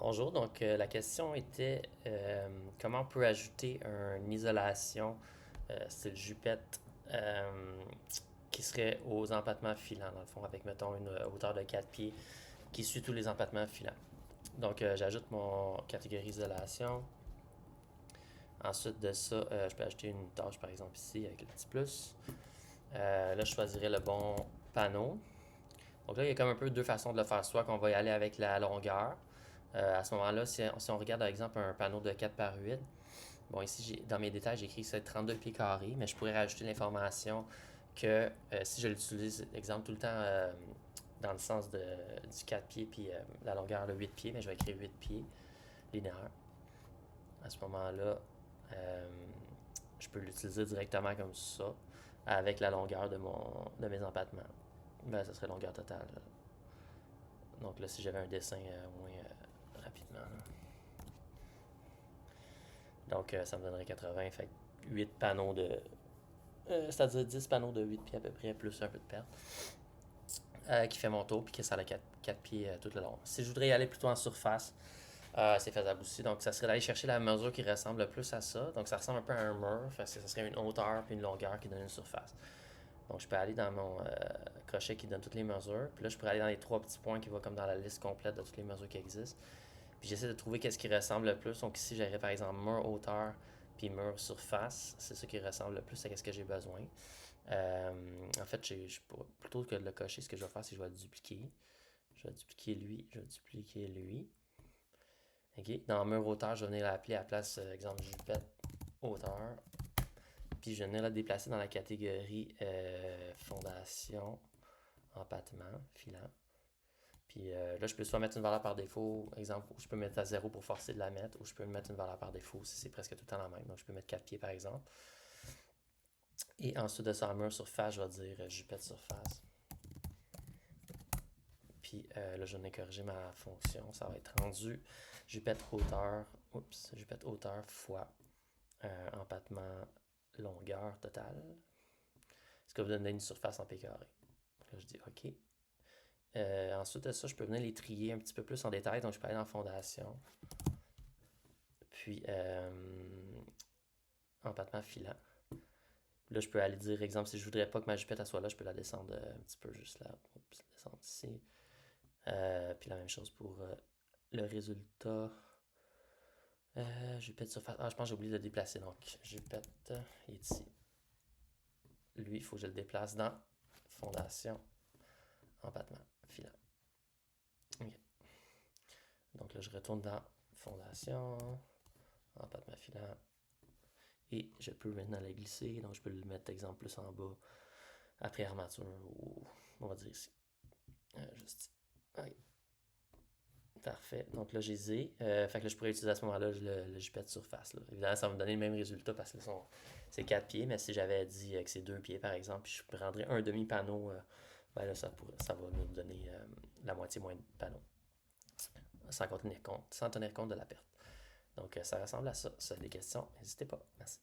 Bonjour, donc la question était comment on peut ajouter une isolation style jupette qui serait aux empattements filants, dans le fond, avec mettons une hauteur de 4 pieds qui suit tous les empattements filants. Donc j'ajoute mon catégorie isolation. Ensuite de ça, je peux ajouter une tâche par exemple ici avec le petit plus. Là, je choisirai le bon panneau. Donc là, il y a comme un peu deux façons de le faire. Soit qu'on va y aller avec la longueur. À ce moment-là, si on regarde par exemple un panneau de 4 par 8, bon ici dans mes détails j'ai écrit que c'est 32 pieds carrés, mais je pourrais rajouter l'information que si je l'utilise, exemple, tout le temps dans le sens du 4 pieds puis la longueur de 8 pieds, mais je vais écrire 8 pieds linéaires. À ce moment-là, euh, je peux l'utiliser directement comme ça avec la longueur de mes empattements. Ben, ça serait longueur totale. Donc là, si j'avais un dessin moins rapidement. Donc ça me donnerait 80. Fait 8 panneaux de. C'est-à-dire 10 panneaux de 8 pieds à peu près, plus un peu de perte. Qui fait mon tour, puis que ça a 4 pieds tout le long. Si je voudrais y aller plutôt en surface, c'est faisable aussi. Donc, ça serait d'aller chercher la mesure qui ressemble le plus à ça. Donc, ça ressemble un peu à un mur. Fait que ça serait une hauteur puis une longueur qui donne une surface. Donc, je peux aller dans mon crochet qui donne toutes les mesures. Puis là, je pourrais aller dans les trois petits points qui vont comme dans la liste complète de toutes les mesures qui existent. Puis j'essaie de trouver qu'est-ce qui ressemble le plus. Donc, ici, j'aurais par exemple mur hauteur puis mur surface. C'est ça qui ressemble le plus à ce que j'ai besoin. En fait, plutôt que de le cocher, ce que je vais faire, c'est que je vais le dupliquer. Je vais dupliquer lui, je vais dupliquer lui. OK. Dans mur hauteur, je vais venir l'appeler à la place, exemple, jupette hauteur. Puis je vais venir la déplacer dans la catégorie fondation, empattement, filant. Puis là, je peux soit mettre une valeur par défaut, exemple, je peux mettre à 0 pour forcer de la mettre, ou je peux mettre une valeur par défaut si c'est presque tout le temps la même. Donc je peux mettre 4 pieds par exemple. Et ensuite de ça, en mur surface, je vais dire jupette surface. Puis là, je viens de corriger ma fonction. Ça va être rendu jupette hauteur, jupette hauteur fois empattement longueur totale. Ce qui va vous donner une surface en pieds carrés. Là, je dis OK. Ensuite de ça, je peux venir les trier un petit peu plus en détail. Donc, je peux aller dans fondation. Puis, empattement filant. Là, je peux aller dire, exemple, si je voudrais pas que ma jupette soit là, je peux la descendre un petit peu juste là. Oups, descendre ici. Puis la même chose pour le résultat. Jupette surface. Ah, je pense que j'ai oublié de le déplacer. Donc, jupette, il est ici. Lui, il faut que je le déplace dans fondation, empattement, filant. OK. Donc là, je retourne dans fondation, empattement filant. Et je peux maintenant le glisser. Donc, je peux le mettre, exemple, plus en bas, après armature, ou on va dire ici. Juste ici. OK. Parfait. Donc là, j'ai Z. Fait que là, je pourrais utiliser à ce moment-là le jupette surface. Là. Évidemment, ça va me donner le même résultat parce que c'est 4 pieds, mais si j'avais dit que c'est 2 pieds, par exemple, puis je prendrais un demi-panneau, ben là, ça va nous donner la moitié moins de panneau, sans tenir compte de la perte. Donc, ça ressemble à ça. Si vous avez des questions, n'hésitez pas. Merci.